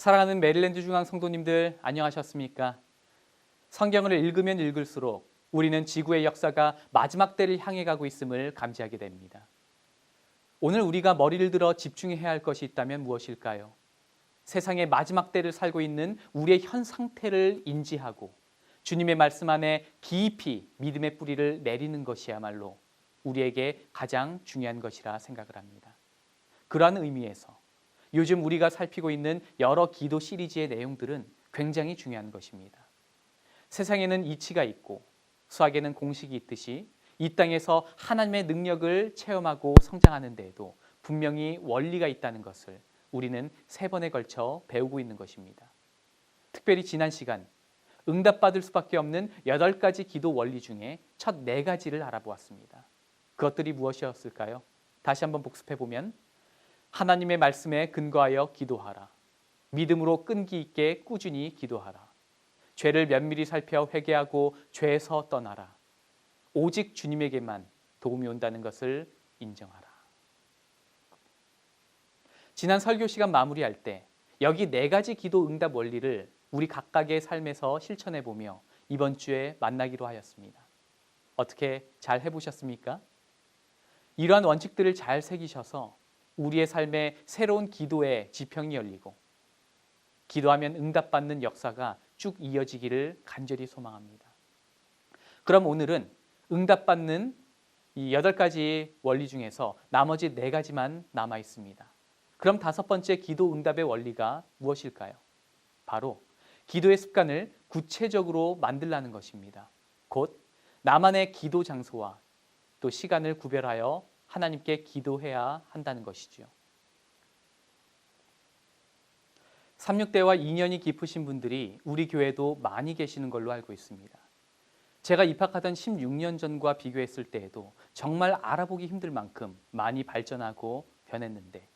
사랑하는 메릴랜드 중앙 성도님들 안녕하셨습니까? 성경을 읽으면 읽을수록 우리는 지구의 역사가 마지막 때를 향해 가고 있음을 감지하게 됩니다. 오늘 우리가 머리를 들어 집중해야 할 것이 있다면 무엇일까요? 세상의 마지막 때를 살고 있는 우리의 현 상태를 인지하고 주님의 말씀 안에 깊이 믿음의 뿌리를 내리는 것이야말로 우리에게 가장 중요한 것이라 생각을 합니다. 그러한 의미에서 요즘 우리가 살피고 있는 여러 기도 시리즈의 내용들은 굉장히 중요한 것입니다. 세상에는 이치가 있고 수학에는 공식이 있듯이 이 땅에서 하나님의 능력을 체험하고 성장하는 데에도 분명히 원리가 있다는 것을 우리는 3번에 걸쳐 배우고 있는 것입니다. 특별히 지난 시간 응답받을 수밖에 없는 8가지 기도 원리 중에 첫 4가지를 알아보았습니다. 그것들이 무엇이었을까요? 다시 한번 복습해 보면 하나님의 말씀에 근거하여 기도하라. 믿음으로 끈기 있게 꾸준히 기도하라. 죄를 면밀히 살펴 회개하고 죄에서 떠나라. 오직 주님에게만 도움이 온다는 것을 인정하라. 지난 설교 시간 마무리할 때 여기 4가지 기도 응답 원리를 우리 각각의 삶에서 실천해 보며 이번 주에 만나기로 하였습니다. 어떻게 잘 해보셨습니까? 이러한 원칙들을 잘 새기셔서 우리의 삶에 새로운 기도의 지평이 열리고 기도하면 응답받는 역사가 쭉 이어지기를 간절히 소망합니다. 그럼 오늘은 응답받는 이 8가지 원리 중에서 나머지 4가지만 남아 있습니다. 그럼 5번째 기도 응답의 원리가 무엇일까요? 바로 기도의 습관을 구체적으로 만들라는 것입니다. 곧 나만의 기도 장소와 또 시간을 구별하여 하나님께 기도해야 한다는 것이죠. 36대와 인연이 깊으신 분들이 우리 교회도 많이 계시는 걸로 알고 있습니다. 제가 입학하던 16년 전과 비교했을 때에도 정말 알아보기 힘들 만큼 많이 발전하고 변했는데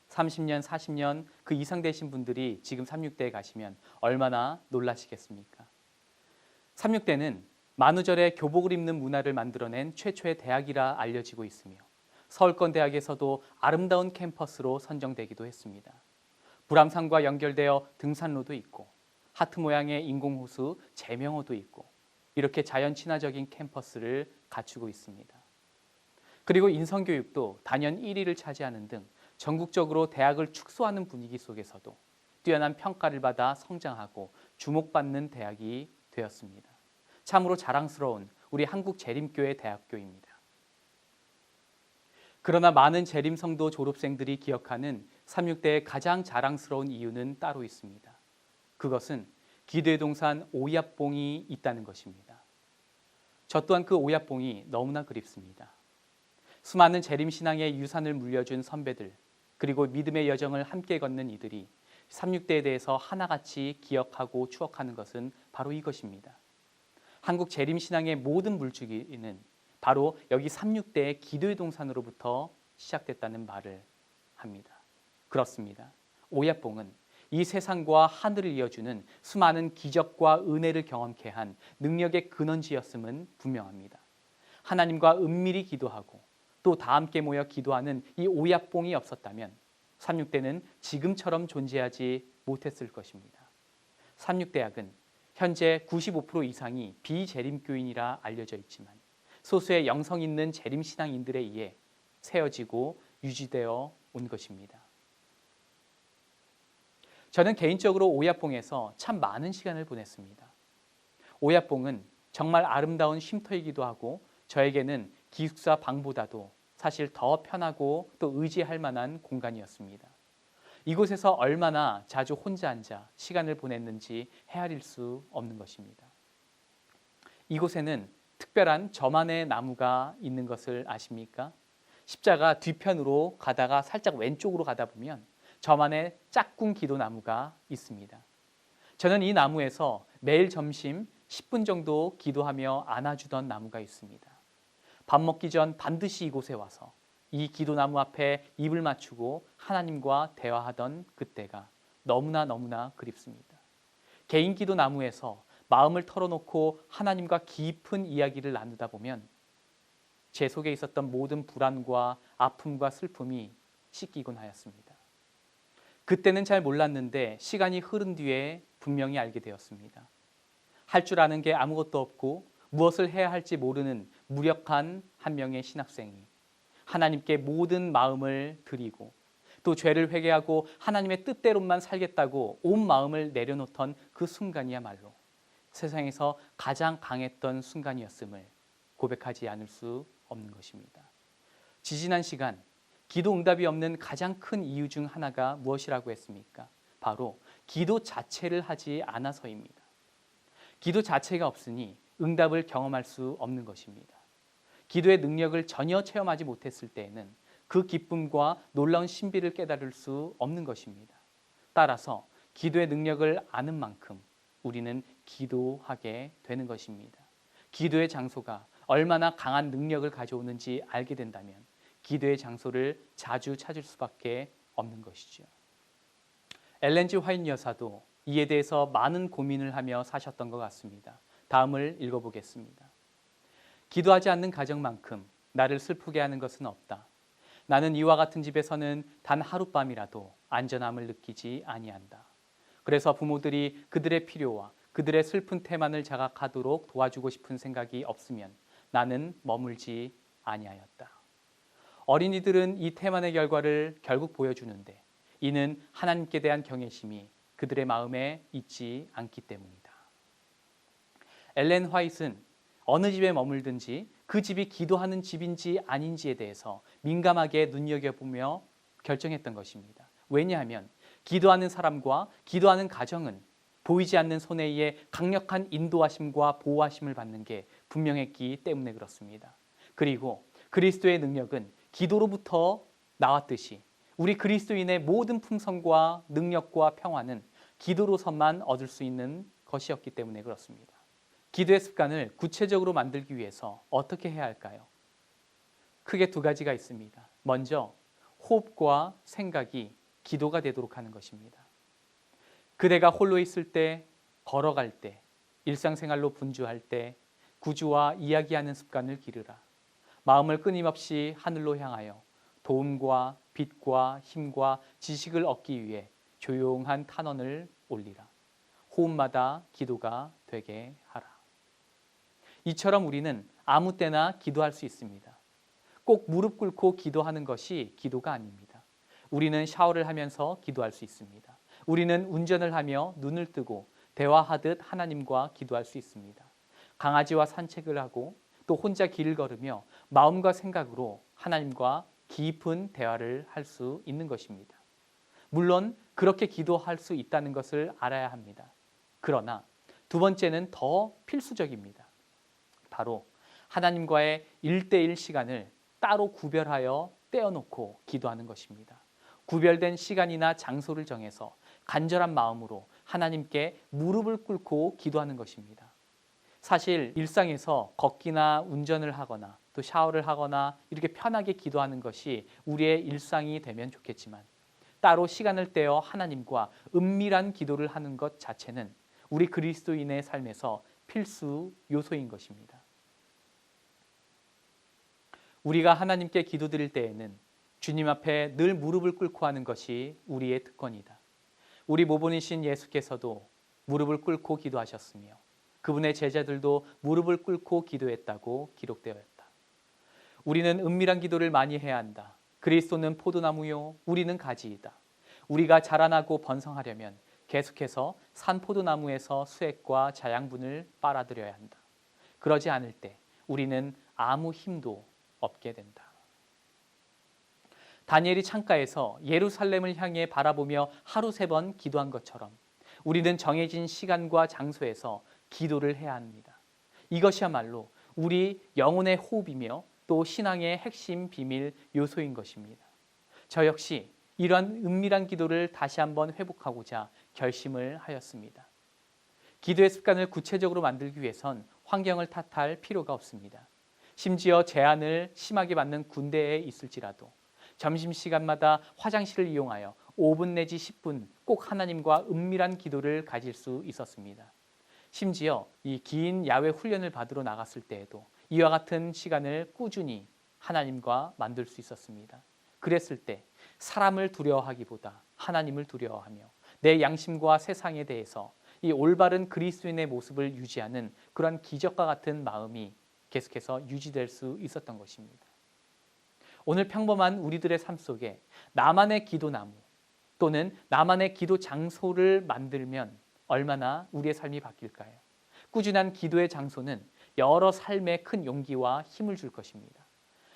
30년, 40년 그 이상 되신 분들이 지금 36대에 가시면 얼마나 놀라시겠습니까? 36대는 만우절에 교복을 입는 문화를 만들어낸 최초의 대학이라 알려지고 있으며 서울권대학에서도 아름다운 캠퍼스로 선정되기도 했습니다. 불암산과 연결되어 등산로도 있고 하트 모양의 인공호수 제명호도 있고 이렇게 자연 친화적인 캠퍼스를 갖추고 있습니다. 그리고 인성교육도 단연 1위를 차지하는 등 전국적으로 대학을 축소하는 분위기 속에서도 뛰어난 평가를 받아 성장하고 주목받는 대학이 되었습니다. 참으로 자랑스러운 우리 한국재림교회 대학교입니다. 그러나 많은 재림성도 졸업생들이 기억하는 36대의 가장 자랑스러운 이유는 따로 있습니다. 그것은 기도의 동산 오얏봉이 있다는 것입니다. 저 또한 그 오얏봉이 너무나 그립습니다. 수많은 재림신앙의 유산을 물려준 선배들 그리고 믿음의 여정을 함께 걷는 이들이 36대에 대해서 하나같이 기억하고 추억하는 것은 바로 이것입니다. 한국 재림신앙의 모든 물줄기는 바로 여기 36대의 기도의 동산으로부터 시작됐다는 말을 합니다. 그렇습니다. 오얏봉은 이 세상과 하늘을 이어주는 수많은 기적과 은혜를 경험케 한 능력의 근원지였음은 분명합니다. 하나님과 은밀히 기도하고 또 다 함께 모여 기도하는 이 오얏봉이 없었다면 36대는 지금처럼 존재하지 못했을 것입니다. 36대학은 현재 95% 이상이 비재림교인이라 알려져 있지만 소수의 영성 있는 재림신앙인들에 의해 세워지고 유지되어 온 것입니다. 저는 개인적으로 오얏봉에서 참 많은 시간을 보냈습니다. 오얏봉은 정말 아름다운 쉼터이기도 하고 저에게는 기숙사 방보다도 사실 더 편하고 또 의지할 만한 공간이었습니다. 이곳에서 얼마나 자주 혼자 앉아 시간을 보냈는지 헤아릴 수 없는 것입니다. 이곳에는 특별한 저만의 나무가 있는 것을 아십니까? 십자가 뒤편으로 가다가 살짝 왼쪽으로 가다 보면 저만의 짝꿍 기도나무가 있습니다. 저는 이 나무에서 매일 점심 10분 정도 기도하며 안아주던 나무가 있습니다. 밥 먹기 전 반드시 이곳에 와서 이 기도나무 앞에 입을 맞추고 하나님과 대화하던 그때가 너무나 그립습니다. 개인 기도나무에서 마음을 털어놓고 하나님과 깊은 이야기를 나누다 보면 제 속에 있었던 모든 불안과 아픔과 슬픔이 씻기곤 하였습니다. 그때는 잘 몰랐는데 시간이 흐른 뒤에 분명히 알게 되었습니다. 할 줄 아는 게 아무것도 없고 무엇을 해야 할지 모르는 무력한 한 명의 신학생이 하나님께 모든 마음을 드리고 또 죄를 회개하고 하나님의 뜻대로만 살겠다고 온 마음을 내려놓던 그 순간이야말로 세상에서 가장 강했던 순간이었음을 고백하지 않을 수 없는 것입니다. 지지난 시간 기도 응답이 없는 가장 큰 이유 중 하나가 무엇이라고 했습니까? 바로 기도 자체를 하지 않아서입니다. 기도 자체가 없으니 응답을 경험할 수 없는 것입니다. 기도의 능력을 전혀 체험하지 못했을 때에는 그 기쁨과 놀라운 신비를 깨달을 수 없는 것입니다. 따라서 기도의 능력을 아는 만큼 우리는 기도하게 되는 것입니다. 기도의 장소가 얼마나 강한 능력을 가져오는지 알게 된다면 기도의 장소를 자주 찾을 수밖에 없는 것이죠. 엘렌 G 화이트 여사도 이에 대해서 많은 고민을 하며 사셨던 것 같습니다. 다음을 읽어보겠습니다. 기도하지 않는 가정만큼 나를 슬프게 하는 것은 없다. 나는 이와 같은 집에서는 단 하룻밤이라도 안전함을 느끼지 아니한다. 그래서 부모들이 그들의 필요와 그들의 슬픈 태만을 자각하도록 도와주고 싶은 생각이 없으면 나는 머물지 아니하였다. 어린이들은 이 태만의 결과를 결국 보여주는데 이는 하나님께 대한 경외심이 그들의 마음에 있지 않기 때문이다. 엘렌 화이트는 어느 집에 머물든지 그 집이 기도하는 집인지 아닌지에 대해서 민감하게 눈여겨보며 결정했던 것입니다. 왜냐하면 기도하는 사람과 기도하는 가정은 보이지 않는 손에 의해 강력한 인도하심과 보호하심을 받는 게 분명했기 때문에 그렇습니다. 그리고 그리스도의 능력은 기도로부터 나왔듯이 우리 그리스도인의 모든 풍성과 능력과 평화는 기도로서만 얻을 수 있는 것이었기 때문에 그렇습니다. 기도의 습관을 구체적으로 만들기 위해서 어떻게 해야 할까요? 크게 두 가지가 있습니다. 먼저 호흡과 생각이 기도가 되도록 하는 것입니다. 그대가 홀로 있을 때, 걸어갈 때, 일상생활로 분주할 때 구주와 이야기하는 습관을 기르라. 마음을 끊임없이 하늘로 향하여 도움과 빛과 힘과 지식을 얻기 위해 조용한 탄원을 올리라. 호흡마다 기도가 되게 하라. 이처럼 우리는 아무 때나 기도할 수 있습니다. 꼭 무릎 꿇고 기도하는 것이 기도가 아닙니다. 우리는 샤워를 하면서 기도할 수 있습니다. 우리는 운전을 하며 눈을 뜨고 대화하듯 하나님과 기도할 수 있습니다. 강아지와 산책을 하고 또 혼자 길을 걸으며 마음과 생각으로 하나님과 깊은 대화를 할 수 있는 것입니다. 물론 그렇게 기도할 수 있다는 것을 알아야 합니다. 그러나 두 번째는 더 필수적입니다. 바로 하나님과의 1:1 시간을 따로 구별하여 떼어놓고 기도하는 것입니다. 구별된 시간이나 장소를 정해서 간절한 마음으로 하나님께 무릎을 꿇고 기도하는 것입니다. 사실 일상에서 걷기나 운전을 하거나 또 샤워를 하거나 이렇게 편하게 기도하는 것이 우리의 일상이 되면 좋겠지만 따로 시간을 떼어 하나님과 은밀한 기도를 하는 것 자체는 우리 그리스도인의 삶에서 필수 요소인 것입니다. 우리가 하나님께 기도드릴 때에는 주님 앞에 늘 무릎을 꿇고 하는 것이 우리의 특권이다. 우리 모본이신 예수께서도 무릎을 꿇고 기도하셨으며 그분의 제자들도 무릎을 꿇고 기도했다고 기록되어 있다. 우리는 은밀한 기도를 많이 해야 한다. 그리스도는 포도나무요, 우리는 가지이다. 우리가 자라나고 번성하려면 계속해서 산 포도나무에서 수액과 자양분을 빨아들여야 한다. 그러지 않을 때 우리는 아무 힘도 없게 된다. 다니엘이 창가에서 예루살렘을 향해 바라보며 하루 3번 기도한 것처럼 우리는 정해진 시간과 장소에서 기도를 해야 합니다. 이것이야말로 우리 영혼의 호흡이며 또 신앙의 핵심 비밀 요소인 것입니다. 저 역시 이러한 은밀한 기도를 다시 한번 회복하고자 결심을 하였습니다. 기도의 습관을 구체적으로 만들기 위해선 환경을 탓할 필요가 없습니다. 심지어 제한을 심하게 받는 군대에 있을지라도 점심시간마다 화장실을 이용하여 5분 내지 10분 꼭 하나님과 은밀한 기도를 가질 수 있었습니다. 심지어 이 긴 야외 훈련을 받으러 나갔을 때에도 이와 같은 시간을 꾸준히 하나님과 만들 수 있었습니다. 그랬을 때 사람을 두려워하기보다 하나님을 두려워하며 내 양심과 세상에 대해서 이 올바른 그리스도인의 모습을 유지하는 그런 기적과 같은 마음이 계속해서 유지될 수 있었던 것입니다. 오늘 평범한 우리들의 삶 속에 나만의 기도나무 또는 나만의 기도 장소를 만들면 얼마나 우리의 삶이 바뀔까요? 꾸준한 기도의 장소는 여러 삶에 큰 용기와 힘을 줄 것입니다.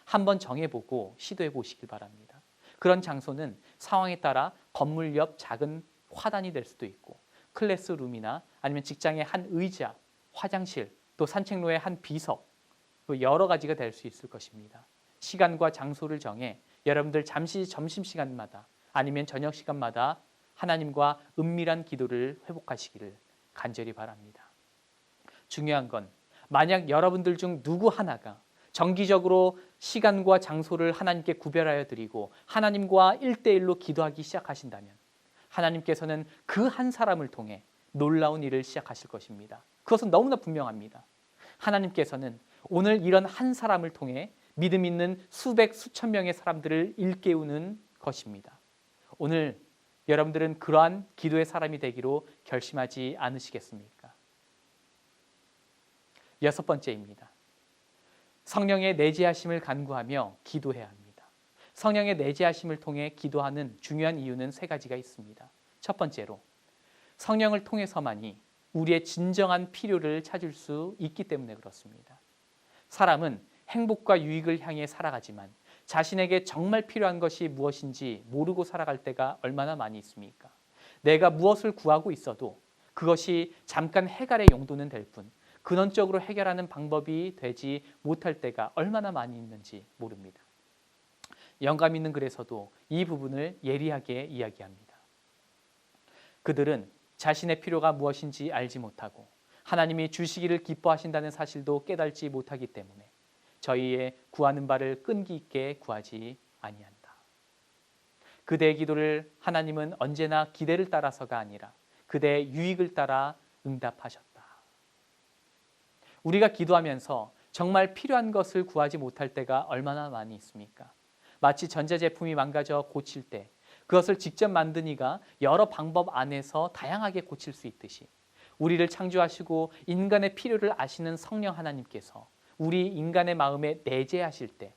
한번 정해보고 시도해 보시길 바랍니다. 그런 장소는 상황에 따라 건물 옆 작은 화단이 될 수도 있고 클래스룸이나 아니면 직장의 한 의자, 화장실, 또 산책로의 한 비석, 또 여러 가지가 될 수 있을 것입니다. 시간과 장소를 정해 여러분들 잠시 점심시간마다 아니면 저녁 시간마다 하나님과 은밀한 기도를 회복하시기를 간절히 바랍니다. 중요한 건 만약 여러분들 중 누구 하나가 정기적으로 시간과 장소를 하나님께 구별하여 드리고 하나님과 1대1로 기도하기 시작하신다면 하나님께서는 그 한 사람을 통해 놀라운 일을 시작하실 것입니다. 그것은 너무나 분명합니다. 하나님께서는 오늘 이런 한 사람을 통해 믿음 있는 수백 수천 명의 사람들을 일깨우는 것입니다. 오늘 여러분들은 그러한 기도의 사람이 되기로 결심하지 않으시겠습니까? 6번째입니다. 성령의 내재하심을 간구하며 기도해야 합니다. 성령의 내재하심을 통해 기도하는 중요한 이유는 3가지가 있습니다. 첫 번째로 성령을 통해서만이 우리의 진정한 필요를 찾을 수 있기 때문에 그렇습니다. 사람은 행복과 유익을 향해 살아가지만 자신에게 정말 필요한 것이 무엇인지 모르고 살아갈 때가 얼마나 많이 있습니까? 내가 무엇을 구하고 있어도 그것이 잠깐 해갈의 용도는 될 뿐 근원적으로 해결하는 방법이 되지 못할 때가 얼마나 많이 있는지 모릅니다. 영감 있는 글에서도 이 부분을 예리하게 이야기합니다. 그들은 자신의 필요가 무엇인지 알지 못하고 하나님이 주시기를 기뻐하신다는 사실도 깨달지 못하기 때문에 저희의 구하는 바를 끈기 있게 구하지 아니한다. 그대의 기도를 하나님은 언제나 기대를 따라서가 아니라 그대의 유익을 따라 응답하셨다. 우리가 기도하면서 정말 필요한 것을 구하지 못할 때가 얼마나 많이 있습니까? 마치 전자제품이 망가져 고칠 때 그것을 직접 만든 이가 여러 방법 안에서 다양하게 고칠 수 있듯이 우리를 창조하시고 인간의 필요를 아시는 성령 하나님께서 우리 인간의 마음에 내재하실 때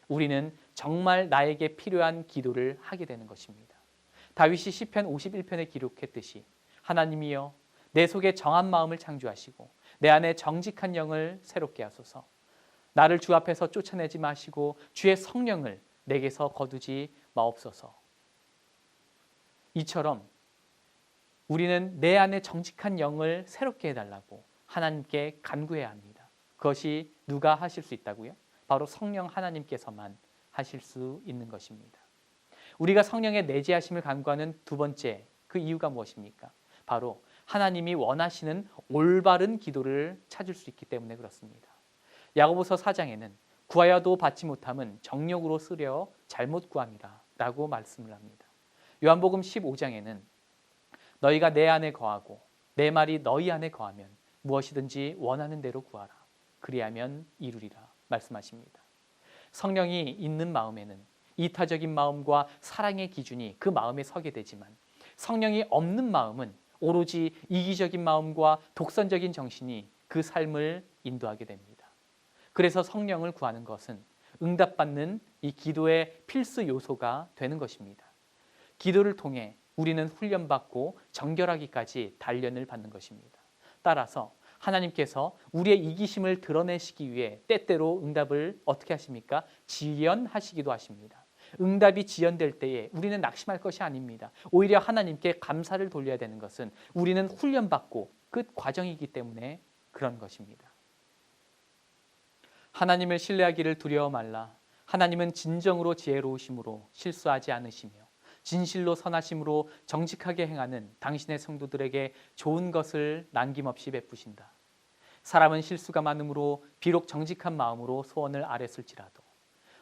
우리는 정말 나에게 필요한 기도를 하게 되는 것입니다. 다윗이 시편 51편에 기록했듯이 하나님이여 내 속에 정한 마음을 창조하시고 내 안에 정직한 영을 새롭게 하소서. 나를 주 앞에서 쫓아내지 마시고 주의 성령을 내게서 거두지 마옵소서. 이처럼 우리는 내 안에 정직한 영을 새롭게 해달라고 하나님께 간구해야 합니다. 그것이 누가 하실 수 있다고요? 바로 성령 하나님께서만 하실 수 있는 것입니다. 우리가 성령의 내재하심을 간구하는 2번째 그 이유가 무엇입니까? 바로 하나님이 원하시는 올바른 기도를 찾을 수 있기 때문에 그렇습니다. 야고보서 4장에는 구하여도 받지 못함은 정욕으로 쓰려 잘못 구함이라 라고 말씀을 합니다. 요한복음 15장에는 너희가 내 안에 거하고 내 말이 너희 안에 거하면 무엇이든지 원하는 대로 구하라. 그리하면 이루리라 말씀하십니다. 성령이 있는 마음에는 이타적인 마음과 사랑의 기준이 그 마음에 서게 되지만 성령이 없는 마음은 오로지 이기적인 마음과 독선적인 정신이 그 삶을 인도하게 됩니다. 그래서 성령을 구하는 것은 응답받는 이 기도의 필수 요소가 되는 것입니다. 기도를 통해 우리는 훈련받고 정결하기까지 단련을 받는 것입니다. 따라서 하나님께서 우리의 이기심을 드러내시기 위해 때때로 응답을 어떻게 하십니까? 지연하시기도 하십니다. 응답이 지연될 때에 우리는 낙심할 것이 아닙니다. 오히려 하나님께 감사를 돌려야 되는 것은 우리는 훈련받고 끝 과정이기 때문에 그런 것입니다. 하나님을 신뢰하기를 두려워 말라. 하나님은 진정으로 지혜로우심으로 실수하지 않으시며 진실로 선하심으로 정직하게 행하는 당신의 성도들에게 좋은 것을 남김없이 베푸신다. 사람은 실수가 많으므로 비록 정직한 마음으로 소원을 아뢰을지라도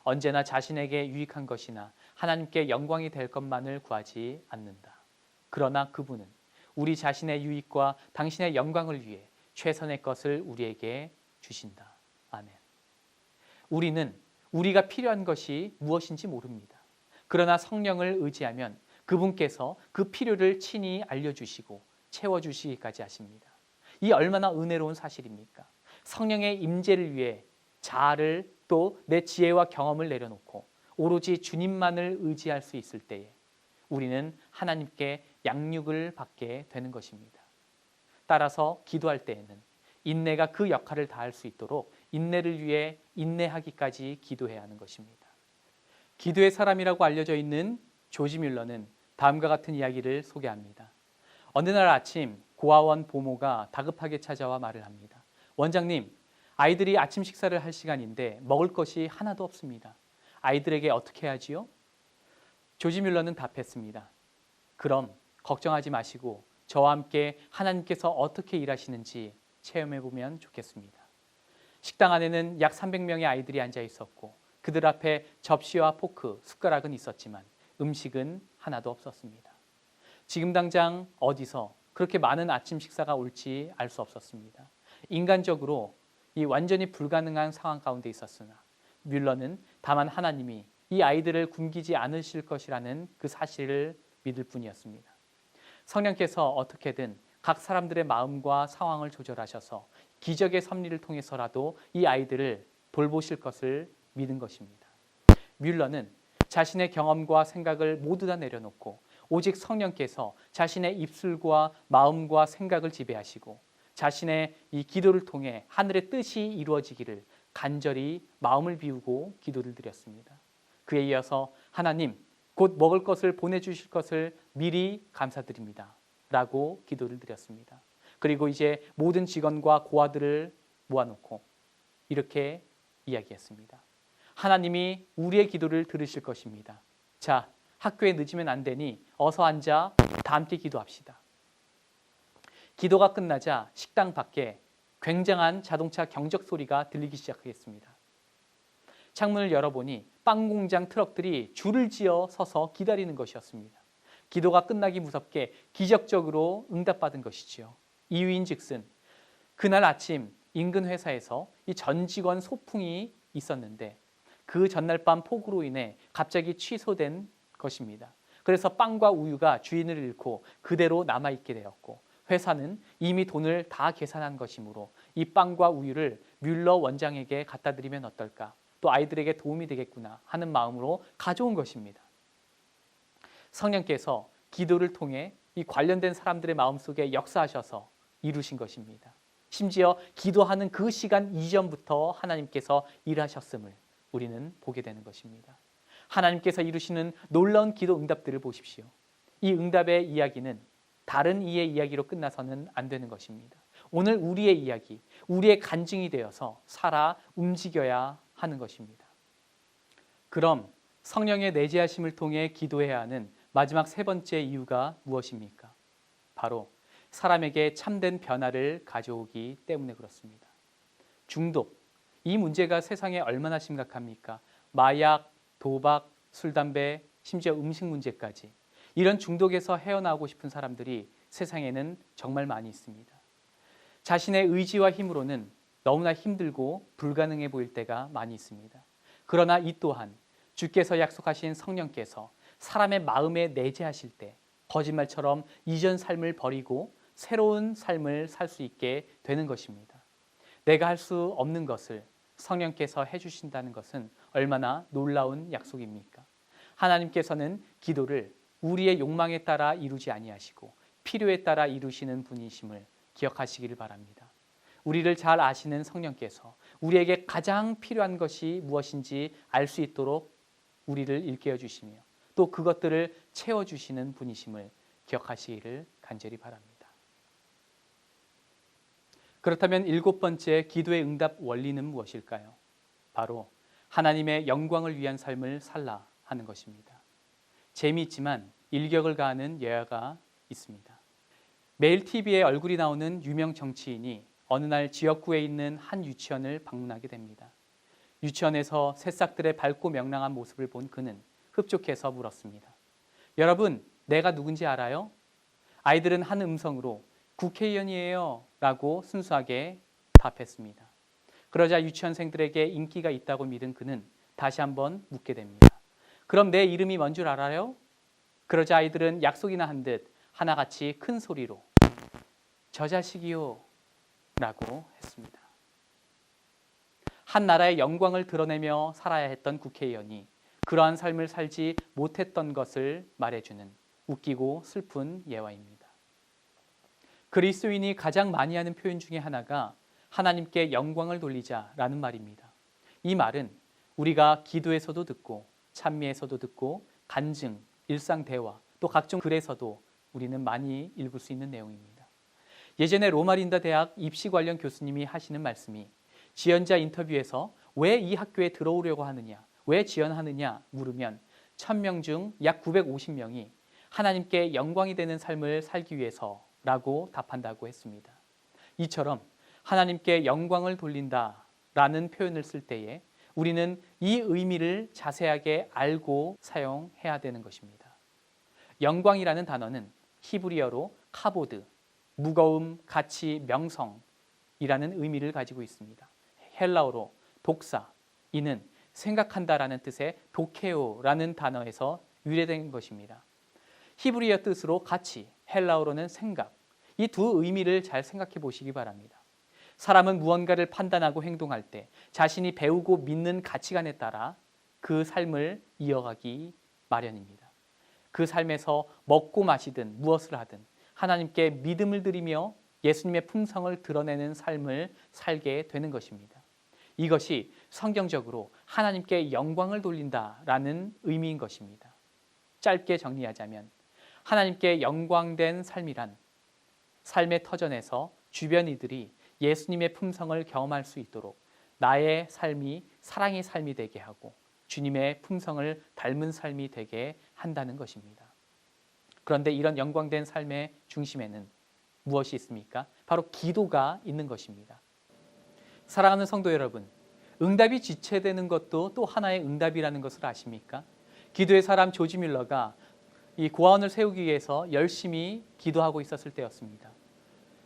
언제나 자신에게 유익한 것이나 하나님께 영광이 될 것만을 구하지 않는다. 그러나 그분은 우리 자신의 유익과 당신의 영광을 위해 최선의 것을 우리에게 주신다. 아멘. 우리는 우리가 필요한 것이 무엇인지 모릅니다. 그러나 성령을 의지하면 그분께서 그 필요를 친히 알려주시고 채워주시기까지 하십니다. 이 얼마나 은혜로운 사실입니까? 성령의 임재를 위해 자아를 또 내 지혜와 경험을 내려놓고 오로지 주님만을 의지할 수 있을 때에 우리는 하나님께 양육을 받게 되는 것입니다. 따라서 기도할 때에는 인내가 그 역할을 다할 수 있도록 인내를 위해 인내하기까지 기도해야 하는 것입니다. 기도의 사람이라고 알려져 있는 조지 뮬러는 다음과 같은 이야기를 소개합니다. 어느 날 아침 고아원 보모가 다급하게 찾아와 말을 합니다. 원장님, 아이들이 아침 식사를 할 시간인데 먹을 것이 하나도 없습니다. 아이들에게 어떻게 하지요? 조지 뮬러는 답했습니다. 그럼 걱정하지 마시고 저와 함께 하나님께서 어떻게 일하시는지 체험해 보면 좋겠습니다. 식당 안에는 약 300명의 아이들이 앉아 있었고 그들 앞에 접시와 포크, 숟가락은 있었지만 음식은 하나도 없었습니다. 지금 당장 어디서 그렇게 많은 아침 식사가 올지 알 수 없었습니다. 인간적으로 이 완전히 불가능한 상황 가운데 있었으나 뮬러는 다만 하나님이 이 아이들을 굶기지 않으실 것이라는 그 사실을 믿을 뿐이었습니다. 성령께서 어떻게든 각 사람들의 마음과 상황을 조절하셔서 기적의 섭리를 통해서라도 이 아이들을 돌보실 것을 믿은 것입니다. 뮬러는 자신의 경험과 생각을 모두 다 내려놓고 오직 성령께서 자신의 입술과 마음과 생각을 지배하시고 자신의 이 기도를 통해 하늘의 뜻이 이루어지기를 간절히 마음을 비우고 기도를 드렸습니다. 그에 이어서 하나님, 곧 먹을 것을 보내주실 것을 미리 감사드립니다. 라고 기도를 드렸습니다. 그리고 이제 모든 직원과 고아들을 모아놓고 이렇게 이야기했습니다. 하나님이 우리의 기도를 들으실 것입니다. 자, 학교에 늦으면 안 되니 어서 앉아 다 함께 기도합시다. 기도가 끝나자 식당 밖에 굉장한 자동차 경적 소리가 들리기 시작하겠습니다. 창문을 열어보니 빵 공장 트럭들이 줄을 지어 서서 기다리는 것이었습니다. 기도가 끝나기 무섭게 기적적으로 응답받은 것이지요. 이유인즉슨 그날 아침 인근 회사에서 이 전 직원 소풍이 있었는데 그 전날 밤 폭우로 인해 갑자기 취소된 것입니다. 그래서 빵과 우유가 주인을 잃고 그대로 남아있게 되었고 회사는 이미 돈을 다 계산한 것이므로 이 빵과 우유를 뮬러 원장에게 갖다 드리면 어떨까? 또 아이들에게 도움이 되겠구나 하는 마음으로 가져온 것입니다. 성령께서 기도를 통해 이 관련된 사람들의 마음속에 역사하셔서 이루신 것입니다. 심지어 기도하는 그 시간 이전부터 하나님께서 일하셨음을 우리는 보게 되는 것입니다. 하나님께서 이루시는 놀라운 기도 응답들을 보십시오. 이 응답의 이야기는 다른 이의 이야기로 끝나서는 안 되는 것입니다. 오늘 우리의 이야기, 우리의 간증이 되어서 살아 움직여야 하는 것입니다. 그럼 성령의 내재하심을 통해 기도해야 하는 마지막 세 번째 이유가 무엇입니까? 바로 사람에게 참된 변화를 가져오기 때문에 그렇습니다. 중독, 이 문제가 세상에 얼마나 심각합니까? 마약, 도박, 술, 담배, 심지어 음식 문제까지 이런 중독에서 헤어나오고 싶은 사람들이 세상에는 정말 많이 있습니다. 자신의 의지와 힘으로는 너무나 힘들고 불가능해 보일 때가 많이 있습니다. 그러나 이 또한 주께서 약속하신 성령께서 사람의 마음에 내재하실 때 거짓말처럼 이전 삶을 버리고 새로운 삶을 살 수 있게 되는 것입니다. 내가 할 수 없는 것을 성령께서 해주신다는 것은 얼마나 놀라운 약속입니까? 하나님께서는 기도를 우리의 욕망에 따라 이루지 아니하시고 필요에 따라 이루시는 분이심을 기억하시기를 바랍니다. 우리를 잘 아시는 성령께서 우리에게 가장 필요한 것이 무엇인지 알 수 있도록 우리를 일깨워 주시며 또 그것들을 채워주시는 분이심을 기억하시기를 간절히 바랍니다. 그렇다면 일곱 번째 기도의 응답 원리는 무엇일까요? 바로 하나님의 영광을 위한 삶을 살라 하는 것입니다. 재미있지만 일격을 가하는 예화가 있습니다. 매일 TV에 얼굴이 나오는 유명 정치인이 어느 날 지역구에 있는 한 유치원을 방문하게 됩니다. 유치원에서 새싹들의 밝고 명랑한 모습을 본 그는 흡족해서 물었습니다. 여러분, 내가 누군지 알아요? 아이들은 한 음성으로 국회의원이에요 라고 순수하게 답했습니다. 그러자 유치원생들에게 인기가 있다고 믿은 그는 다시 한번 묻게 됩니다. 그럼 내 이름이 뭔 줄 알아요? 그러자 아이들은 약속이나 한 듯 하나같이 큰 소리로 저 자식이요 라고 했습니다. 한 나라의 영광을 드러내며 살아야 했던 국회의원이 그러한 삶을 살지 못했던 것을 말해주는 웃기고 슬픈 예화입니다. 그리스도인이 가장 많이 하는 표현 중에 하나가 하나님께 영광을 돌리자라는 말입니다. 이 말은 우리가 기도에서도 듣고 찬미에서도 듣고 간증, 일상 대화, 또 각종 글에서도 우리는 많이 읽을 수 있는 내용입니다. 예전에 로마린다 대학 입시 관련 교수님이 하시는 말씀이 지원자 인터뷰에서 왜 이 학교에 들어오려고 하느냐, 왜 지원하느냐 물으면 1000명 중 약 950명이 하나님께 영광이 되는 삶을 살기 위해서라고 답한다고 했습니다. 이처럼 하나님께 영광을 돌린다라는 표현을 쓸 때에 우리는 이 의미를 자세하게 알고 사용해야 되는 것입니다. 영광이라는 단어는 히브리어로 카보드, 무거움, 가치, 명성이라는 의미를 가지고 있습니다. 헬라어로 독사, 이는 생각한다라는 뜻의 도케오라는 단어에서 유래된 것입니다. 히브리어 뜻으로 가치, 헬라어로는 생각, 이 두 의미를 잘 생각해 보시기 바랍니다. 사람은 무언가를 판단하고 행동할 때 자신이 배우고 믿는 가치관에 따라 그 삶을 이어가기 마련입니다. 그 삶에서 먹고 마시든 무엇을 하든 하나님께 믿음을 드리며 예수님의 품성을 드러내는 삶을 살게 되는 것입니다. 이것이 성경적으로 하나님께 영광을 돌린다라는 의미인 것입니다. 짧게 정리하자면 하나님께 영광된 삶이란 삶의 터전에서 주변 이들이 예수님의 품성을 경험할 수 있도록 나의 삶이 사랑의 삶이 되게 하고 주님의 품성을 닮은 삶이 되게 한다는 것입니다. 그런데 이런 영광된 삶의 중심에는 무엇이 있습니까? 바로 기도가 있는 것입니다. 사랑하는 성도 여러분, 응답이 지체되는 것도 또 하나의 응답이라는 것을 아십니까? 기도의 사람 조지 뮬러가 이 고아원을 세우기 위해서 열심히 기도하고 있었을 때였습니다.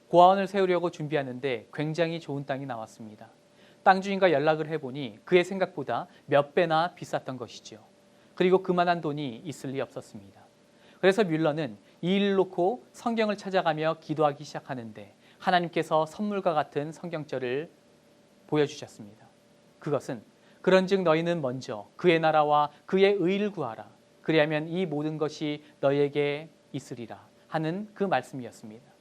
고아원을 세우려고 준비하는데 굉장히 좋은 땅이 나왔습니다. 땅 주인과 연락을 해보니 그의 생각보다 몇 배나 비쌌던 것이죠. 그리고 그만한 돈이 있을 리 없었습니다. 그래서 뮬러는 이 일을 놓고 성경을 찾아가며 기도하기 시작하는데 하나님께서 선물과 같은 성경절을 보여주셨습니다. 그것은 그런즉 너희는 먼저 그의 나라와 그의 의를 구하라. 그리하면 이 모든 것이 너희에게 있으리라 하는 그 말씀이었습니다.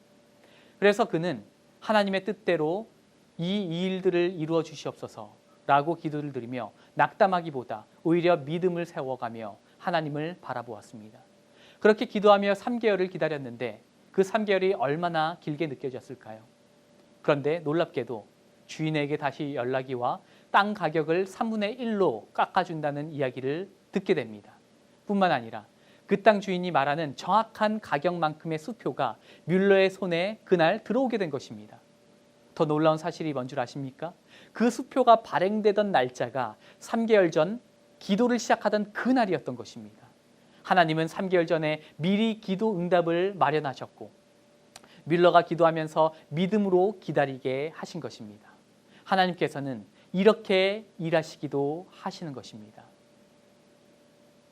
그래서 그는 하나님의 뜻대로 이 일들을 이루어 주시옵소서라고 기도를 드리며 낙담하기보다 오히려 믿음을 세워가며 하나님을 바라보았습니다. 그렇게 기도하며 3개월을 기다렸는데 그 3개월이 얼마나 길게 느껴졌을까요? 그런데 놀랍게도 주인에게 다시 연락이 와 땅 가격을 3분의 1로 깎아준다는 이야기를 듣게 됩니다. 뿐만 아니라 그 땅 주인이 말하는 정확한 가격만큼의 수표가 뮬러의 손에 그날 들어오게 된 것입니다. 더 놀라운 사실이 뭔 줄 아십니까? 그 수표가 발행되던 날짜가 3개월 전 기도를 시작하던 그날이었던 것입니다. 하나님은 3개월 전에 미리 기도 응답을 마련하셨고 뮬러가 기도하면서 믿음으로 기다리게 하신 것입니다. 하나님께서는 이렇게 일하시기도 하시는 것입니다.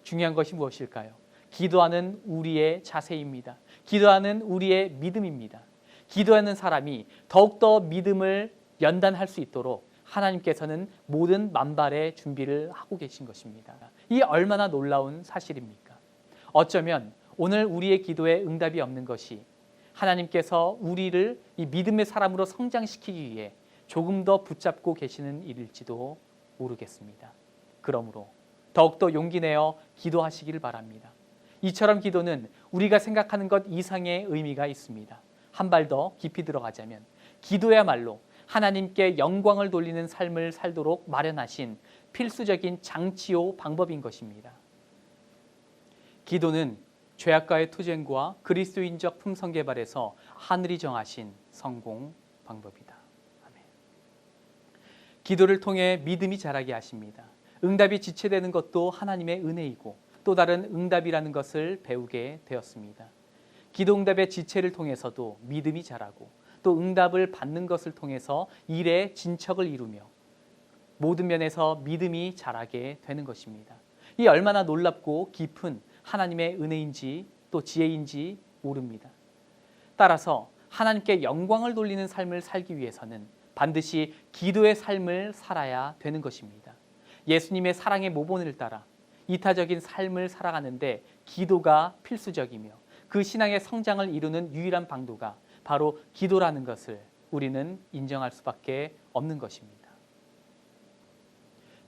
중요한 것이 무엇일까요? 기도하는 우리의 자세입니다. 기도하는 우리의 믿음입니다. 기도하는 사람이 더욱더 믿음을 연단할 수 있도록 하나님께서는 모든 만발의 준비를 하고 계신 것입니다. 이 얼마나 놀라운 사실입니까? 어쩌면 오늘 우리의 기도에 응답이 없는 것이 하나님께서 우리를 이 믿음의 사람으로 성장시키기 위해 조금 더 붙잡고 계시는 일일지도 모르겠습니다. 그러므로 더욱더 용기 내어 기도하시기를 바랍니다. 이처럼 기도는 우리가 생각하는 것 이상의 의미가 있습니다. 한 발 더 깊이 들어가자면 기도야말로 하나님께 영광을 돌리는 삶을 살도록 마련하신 필수적인 장치요 방법인 것입니다. 기도는 죄악과의 투쟁과 그리스도인적 품성 개발에서 하늘이 정하신 성공 방법이다. 아멘. 기도를 통해 믿음이 자라게 하십니다. 응답이 지체되는 것도 하나님의 은혜이고 또 다른 응답이라는 것을 배우게 되었습니다. 기도 응답의 지체를 통해서도 믿음이 자라고 또 응답을 받는 것을 통해서 일의 진척을 이루며 모든 면에서 믿음이 자라게 되는 것입니다. 이 얼마나 놀랍고 깊은 하나님의 은혜인지 또 지혜인지 모릅니다. 따라서 하나님께 영광을 돌리는 삶을 살기 위해서는 반드시 기도의 삶을 살아야 되는 것입니다. 예수님의 사랑의 모본을 따라 이타적인 삶을 살아가는데 기도가 필수적이며 그 신앙의 성장을 이루는 유일한 방도가 바로 기도라는 것을 우리는 인정할 수밖에 없는 것입니다.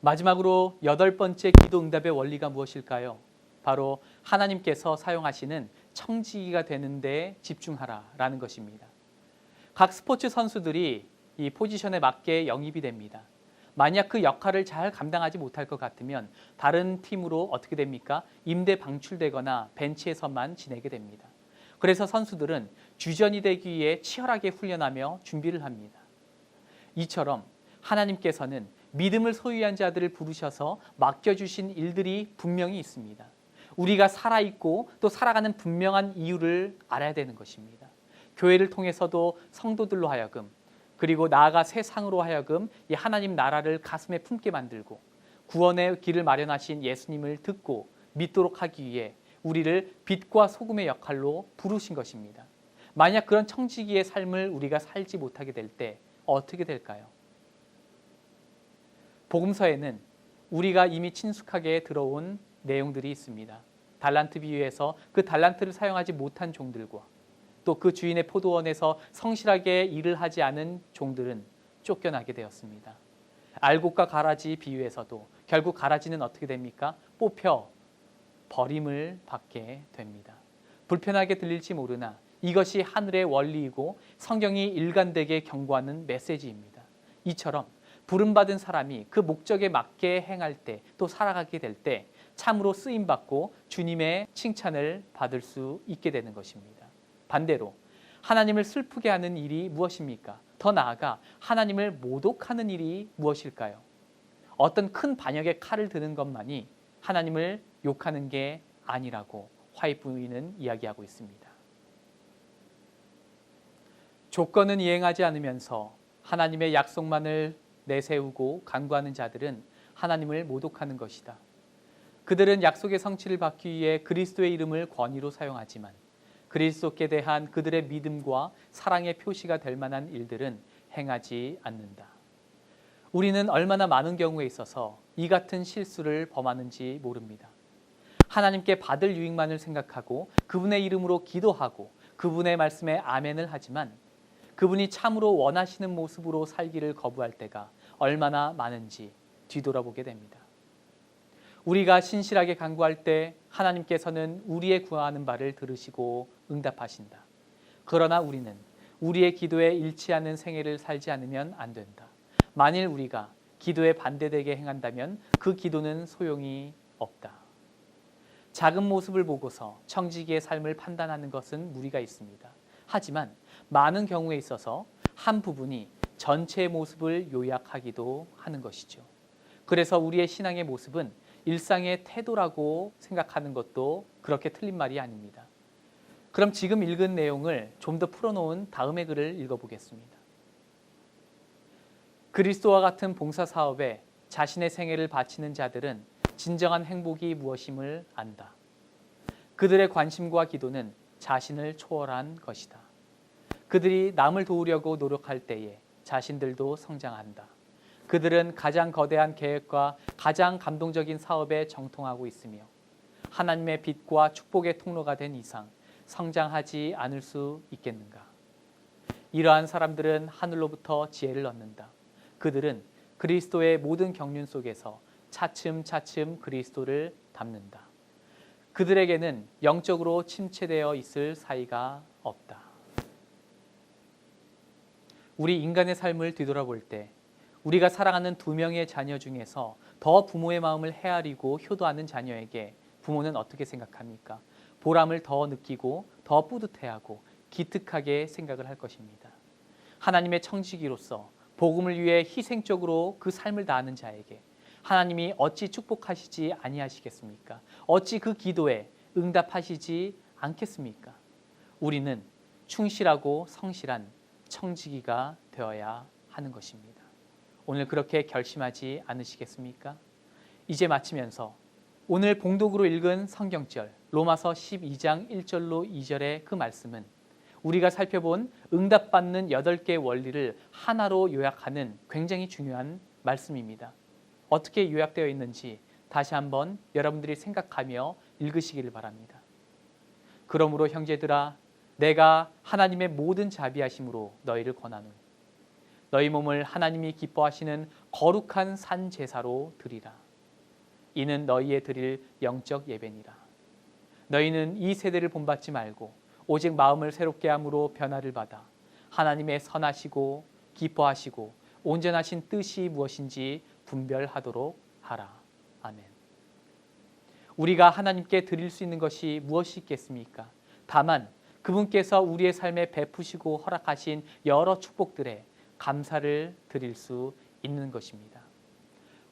마지막으로 8번째 기도 응답의 원리가 무엇일까요? 바로 하나님께서 사용하시는 청지기가 되는 데 집중하라라는 것입니다. 각 스포츠 선수들이 이 포지션에 맞게 영입이 됩니다. 만약 그 역할을 잘 감당하지 못할 것 같으면 다른 팀으로 어떻게 됩니까? 임대 방출되거나 벤치에서만 지내게 됩니다. 그래서 선수들은 주전이 되기 위해 치열하게 훈련하며 준비를 합니다. 이처럼 하나님께서는 믿음을 소유한 자들을 부르셔서 맡겨주신 일들이 분명히 있습니다. 우리가 살아있고 또 살아가는 분명한 이유를 알아야 되는 것입니다. 교회를 통해서도 성도들로 하여금 그리고 나아가 세상으로 하여금 이 하나님 나라를 가슴에 품게 만들고 구원의 길을 마련하신 예수님을 듣고 믿도록 하기 위해 우리를 빛과 소금의 역할로 부르신 것입니다. 만약 그런 청지기의 삶을 우리가 살지 못하게 될 때 어떻게 될까요? 복음서에는 우리가 이미 친숙하게 들어온 내용들이 있습니다. 달란트 비유에서 그 달란트를 사용하지 못한 종들과 또 그 주인의 포도원에서 성실하게 일을 하지 않은 종들은 쫓겨나게 되었습니다. 알곡과 가라지 비유에서도 결국 가라지는 어떻게 됩니까? 뽑혀 버림을 받게 됩니다. 불편하게 들릴지 모르나 이것이 하늘의 원리이고 성경이 일관되게 경고하는 메시지입니다. 이처럼 부름받은 사람이 그 목적에 맞게 행할 때 또 살아가게 될 때 참으로 쓰임받고 주님의 칭찬을 받을 수 있게 되는 것입니다. 반대로 하나님을 슬프게 하는 일이 무엇입니까? 더 나아가 하나님을 모독하는 일이 무엇일까요? 어떤 큰 반역의 칼을 드는 것만이 하나님을 욕하는 게 아니라고 화입 부인은 이야기하고 있습니다. 조건은 이행하지 않으면서 하나님의 약속만을 내세우고 간구하는 자들은 하나님을 모독하는 것이다. 그들은 약속의 성취를 받기 위해 그리스도의 이름을 권위로 사용하지만 그리스도께 대한 그들의 믿음과 사랑의 표시가 될 만한 일들은 행하지 않는다. 우리는 얼마나 많은 경우에 있어서 이 같은 실수를 범하는지 모릅니다. 하나님께 받을 유익만을 생각하고 그분의 이름으로 기도하고 그분의 말씀에 아멘을 하지만 그분이 참으로 원하시는 모습으로 살기를 거부할 때가 얼마나 많은지 뒤돌아보게 됩니다. 우리가 신실하게 간구할 때 하나님께서는 우리의 구하는 바를 들으시고 응답하신다. 그러나 우리는 우리의 기도에 일치하는 생애를 살지 않으면 안 된다. 만일 우리가 기도에 반대되게 행한다면 그 기도는 소용이 없다. 작은 모습을 보고서 청지기의 삶을 판단하는 것은 무리가 있습니다. 하지만 많은 경우에 있어서 한 부분이 전체의 모습을 요약하기도 하는 것이죠. 그래서 우리의 신앙의 모습은 일상의 태도라고 생각하는 것도 그렇게 틀린 말이 아닙니다. 그럼 지금 읽은 내용을 좀 더 풀어놓은 다음의 글을 읽어보겠습니다. 그리스도와 같은 봉사 사업에 자신의 생애를 바치는 자들은 진정한 행복이 무엇임을 안다. 그들의 관심과 기도는 자신을 초월한 것이다. 그들이 남을 도우려고 노력할 때에 자신들도 성장한다. 그들은 가장 거대한 계획과 가장 감동적인 사업에 정통하고 있으며 하나님의 빛과 축복의 통로가 된 이상 성장하지 않을 수 있겠는가? 이러한 사람들은 하늘로부터 지혜를 얻는다. 그들은 그리스도의 모든 경륜 속에서 차츰차츰 그리스도를 닮는다. 그들에게는 영적으로 침체되어 있을 사이가 없다. 우리 인간의 삶을 뒤돌아볼 때 우리가 사랑하는 2명의 자녀 중에서 더 부모의 마음을 헤아리고 효도하는 자녀에게 부모는 어떻게 생각합니까? 보람을 더 느끼고 더 뿌듯해하고 기특하게 생각을 할 것입니다. 하나님의 청지기로서 복음을 위해 희생적으로 그 삶을 다하는 자에게 하나님이 어찌 축복하시지 아니하시겠습니까? 어찌 그 기도에 응답하시지 않겠습니까? 우리는 충실하고 성실한 청지기가 되어야 하는 것입니다. 오늘 그렇게 결심하지 않으시겠습니까? 이제 마치면서 오늘 봉독으로 읽은 성경절 로마서 12장 1절로 2절의 그 말씀은 우리가 살펴본 응답받는 8개의 원리를 하나로 요약하는 굉장히 중요한 말씀입니다. 어떻게 요약되어 있는지 다시 한번 여러분들이 생각하며 읽으시기를 바랍니다. 그러므로 형제들아 내가 하나님의 모든 자비하심으로 너희를 권하노니 너희 몸을 하나님이 기뻐하시는 거룩한 산 제사로 드리라. 이는 너희의 드릴 영적 예배니라. 너희는 이 세대를 본받지 말고 오직 마음을 새롭게 함으로 변화를 받아 하나님의 선하시고 기뻐하시고 온전하신 뜻이 무엇인지 분별하도록 하라. 아멘. 우리가 하나님께 드릴 수 있는 것이 무엇이 있겠습니까? 다만 그분께서 우리의 삶에 베푸시고 허락하신 여러 축복들에 감사를 드릴 수 있는 것입니다.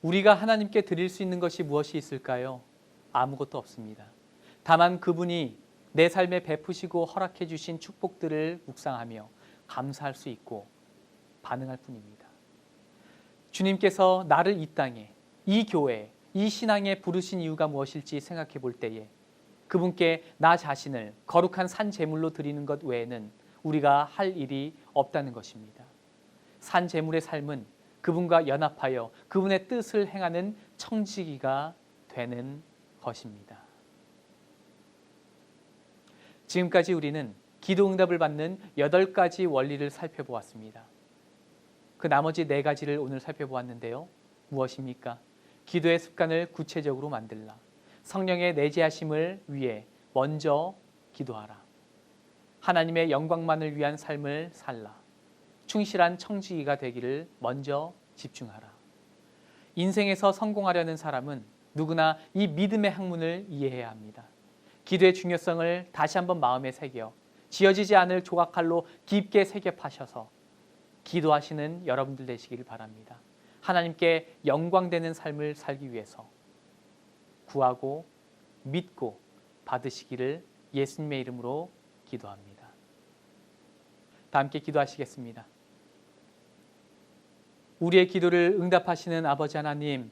우리가 하나님께 드릴 수 있는 것이 무엇이 있을까요? 아무것도 없습니다. 다만 그분이 내 삶에 베푸시고 허락해 주신 축복들을 묵상하며 감사할 수 있고 반응할 뿐입니다. 주님께서 나를 이 땅에, 이 교회에, 이 신앙에 부르신 이유가 무엇일지 생각해 볼 때에 그분께 나 자신을 거룩한 산 제물로 드리는 것 외에는 우리가 할 일이 없다는 것입니다. 산 제물의 삶은 그분과 연합하여 그분의 뜻을 행하는 청지기가 되는 것입니다. 지금까지 우리는 기도 응답을 받는 8가지 원리를 살펴보았습니다. 그 나머지 4가지를 오늘 살펴보았는데요. 무엇입니까? 기도의 습관을 구체적으로 만들라. 성령의 내재하심을 위해 먼저 기도하라. 하나님의 영광만을 위한 삶을 살라. 충실한 청지기가 되기를 먼저 집중하라. 인생에서 성공하려는 사람은 누구나 이 믿음의 학문을 이해해야 합니다. 기도의 중요성을 다시 한번 마음에 새겨 지어지지 않을 조각칼로 깊게 새겨 파셔서 기도하시는 여러분들 되시기를 바랍니다. 하나님께 영광되는 삶을 살기 위해서 구하고 믿고 받으시기를 예수님의 이름으로 기도합니다. 다 함께 기도하시겠습니다. 우리의 기도를 응답하시는 아버지 하나님,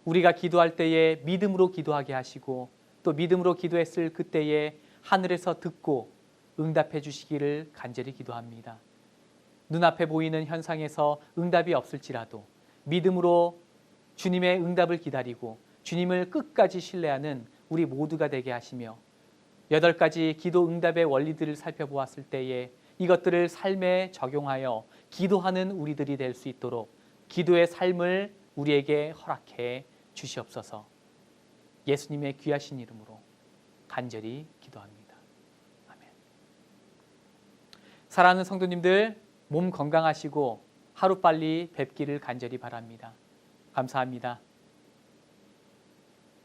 우리가 기도할 때에 믿음으로 기도하게 하시고 또 믿음으로 기도했을 그때에 하늘에서 듣고 응답해 주시기를 간절히 기도합니다. 눈앞에 보이는 현상에서 응답이 없을지라도 믿음으로 주님의 응답을 기다리고 주님을 끝까지 신뢰하는 우리 모두가 되게 하시며 8가지 기도 응답의 원리들을 살펴보았을 때에 이것들을 삶에 적용하여 기도하는 우리들이 될 수 있도록 기도의 삶을 우리에게 허락해 주시옵소서. 예수님의 귀하신 이름으로 간절히 기도합니다. 아멘. 사랑하는 성도님들, 몸 건강하시고 하루빨리 뵙기를 간절히 바랍니다. 감사합니다.